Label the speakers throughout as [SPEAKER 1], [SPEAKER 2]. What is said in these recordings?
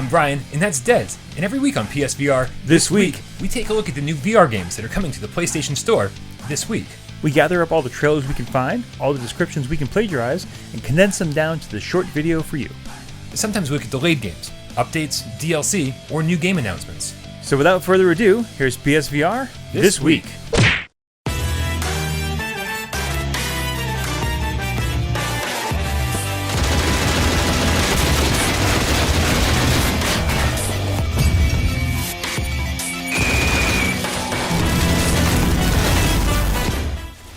[SPEAKER 1] I'm Brian, and that's Dez. And every week on PSVR,
[SPEAKER 2] This Week,
[SPEAKER 1] we take a look at the new VR games that are coming to the PlayStation Store this week.
[SPEAKER 2] we gather up all the trailers we can find, all the descriptions we can plagiarize, and condense them down to the short video for you.
[SPEAKER 1] Sometimes we look at delayed games, updates, DLC, or new game announcements.
[SPEAKER 2] So without further ado, here's PSVR This Week.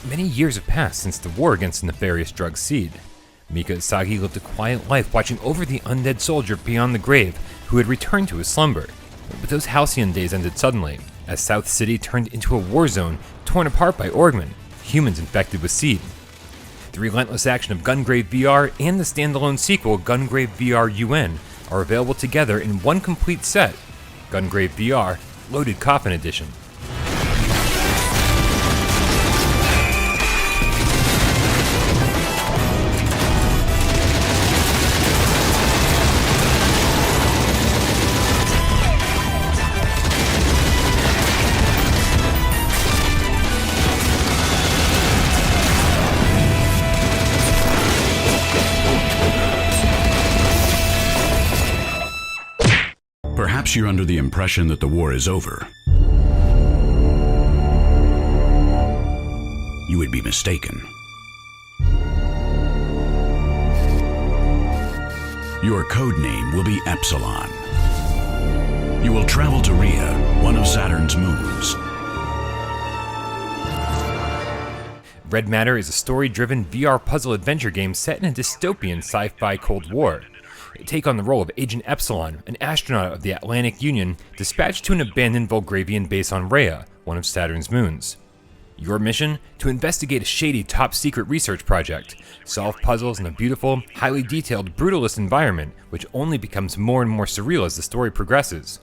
[SPEAKER 1] Many years have passed since the war against the nefarious drug XSEED. Mika Isagi lived a quiet life watching over the undead soldier beyond the grave who had returned to his slumber. But those halcyon days ended suddenly, as South City turned into a war zone torn apart by Orgmen, humans infected with XSEED. The relentless action of GUNGRAVE VR and the standalone sequel GUNGRAVE VR UN are available together in one complete set, GUNGRAVE VR Loaded Coffin Edition.
[SPEAKER 3] Perhaps you're under the impression that the war is over. You would be mistaken. Your code name will be Epsilon. You will travel to Rhea, one of Saturn's moons.
[SPEAKER 1] Red Matter is a story-driven VR puzzle adventure game set in a dystopian sci-fi Cold War. Take on the role of Agent Epsilon, an astronaut of the Atlantic Union dispatched to an abandoned Volgravian base on Rhea, one of Saturn's moons. Your mission? To investigate a shady top-secret research project, solve puzzles in a beautiful, highly detailed, brutalist environment, which only becomes more and more surreal as the story progresses.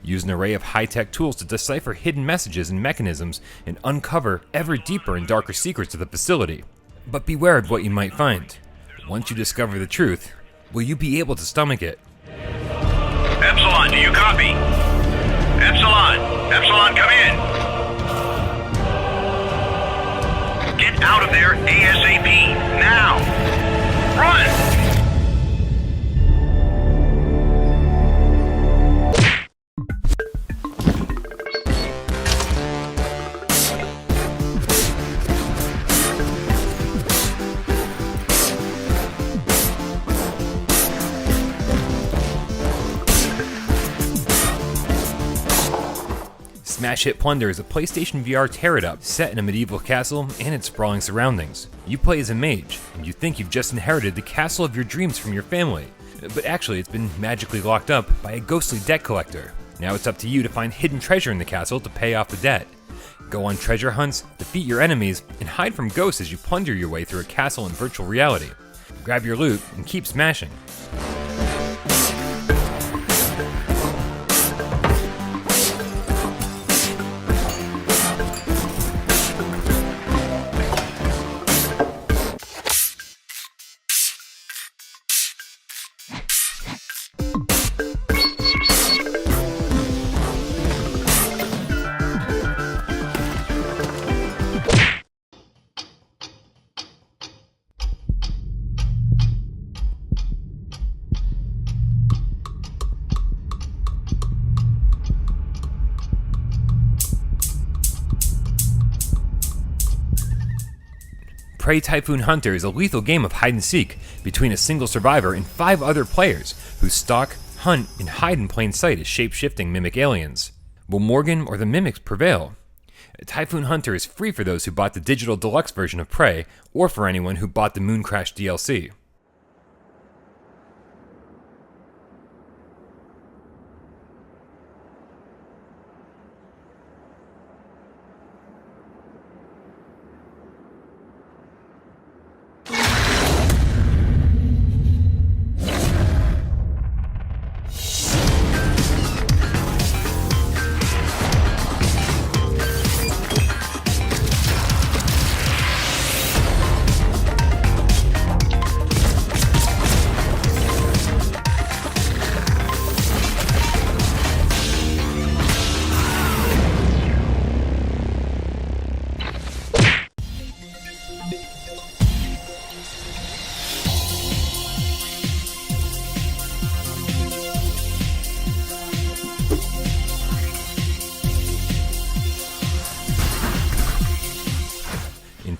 [SPEAKER 1] Use an array of high-tech tools to decipher hidden messages and mechanisms and uncover ever deeper and darker secrets of the facility. But beware of what you might find. Once you discover the truth, will you be able to stomach it?
[SPEAKER 4] Epsilon, do you copy? Epsilon, come in. Get out of there ASAP, now. Run!
[SPEAKER 1] Smash hit Plunder is a PlayStation VR tear-it-up set in a medieval castle and its sprawling surroundings. You play as a mage, and you think you've just inherited the castle of your dreams from your family, but actually it's been magically locked up by a ghostly debt collector. Now it's up to you to find hidden treasure in the castle to pay off the debt. Go on treasure hunts, defeat your enemies, and hide from ghosts as you plunder your way through a castle in virtual reality. Grab your loot and keep smashing. TYPHOON Hunter is a lethal game of hide-and-seek between a single survivor and 5 other players who stalk, hunt, and hide in plain sight as shape-shifting mimic aliens. Will Morgan or the mimics prevail? TYPHOON Hunter is free for those who bought the digital deluxe version of Prey, or for anyone who bought the Moon Crash DLC.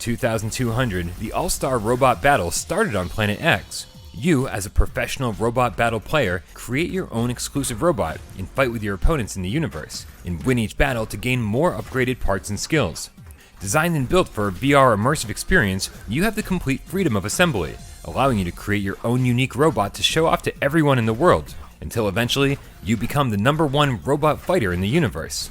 [SPEAKER 1] 2200, the all-star robot battle started on Planet X. You, as a professional robot battle player, create your own exclusive robot and fight with your opponents in the universe, and win each battle to gain more upgraded parts and skills. Designed and built for a VR immersive experience, you have the complete freedom of assembly, allowing you to create your own unique robot to show off to everyone in the world, until eventually, you become the #1 robot fighter in the universe.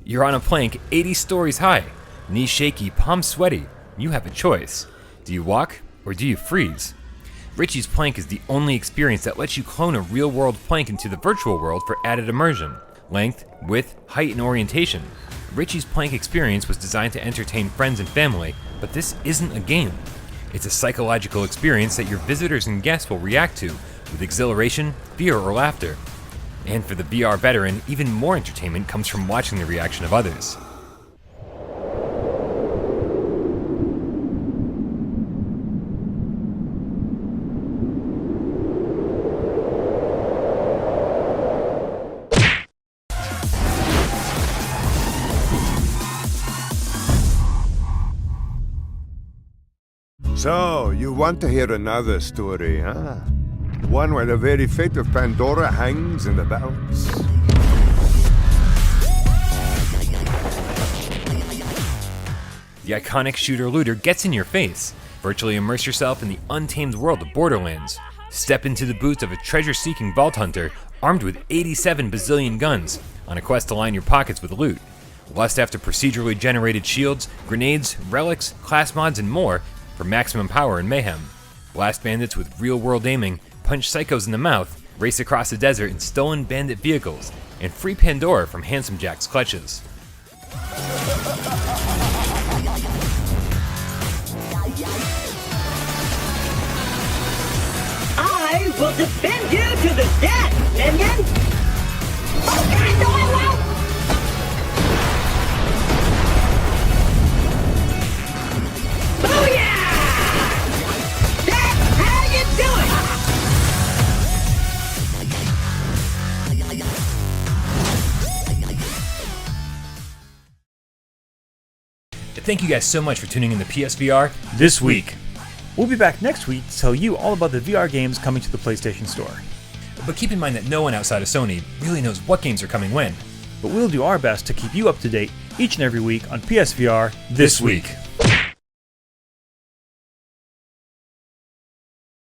[SPEAKER 1] You're on a plank 80 stories high, knees shaky, palms sweaty. You have a choice. Do you walk or do you freeze? Richie's Plank is the only experience that lets you clone a real-world plank into the virtual world for added immersion, length, width, height, and orientation. Richie's Plank experience was designed to entertain friends and family, but this isn't a game. It's a psychological experience that your visitors and guests will react to with exhilaration, fear, or laughter. And for the VR veteran, even more entertainment comes from watching the reaction of others.
[SPEAKER 5] So, you want to hear another story, huh? One where the very fate of Pandora hangs in the balance.
[SPEAKER 1] The iconic shooter-looter gets in your face. Virtually immerse yourself in the untamed world of Borderlands. Step into the boots of a treasure-seeking vault hunter armed with 87 bazillion guns on a quest to line your pockets with loot. Lust after procedurally generated shields, grenades, relics, class mods, and more for maximum power and mayhem. Blast bandits with real-world aiming, punch psychos in the mouth, race across the desert in stolen bandit vehicles, and free Pandora from Handsome Jack's clutches.
[SPEAKER 6] I will defend you to the death, minion! Okay, no, I won't! Booyah! That's how you do it!
[SPEAKER 1] Thank you guys so much for tuning in to PSVR
[SPEAKER 2] This week. We'll be back next week to tell you all about the VR games coming to the PlayStation Store.
[SPEAKER 1] But keep in mind that no one outside of Sony really knows what games are coming when.
[SPEAKER 2] But we'll do our best to keep you up to date each and every week on PSVR This Week.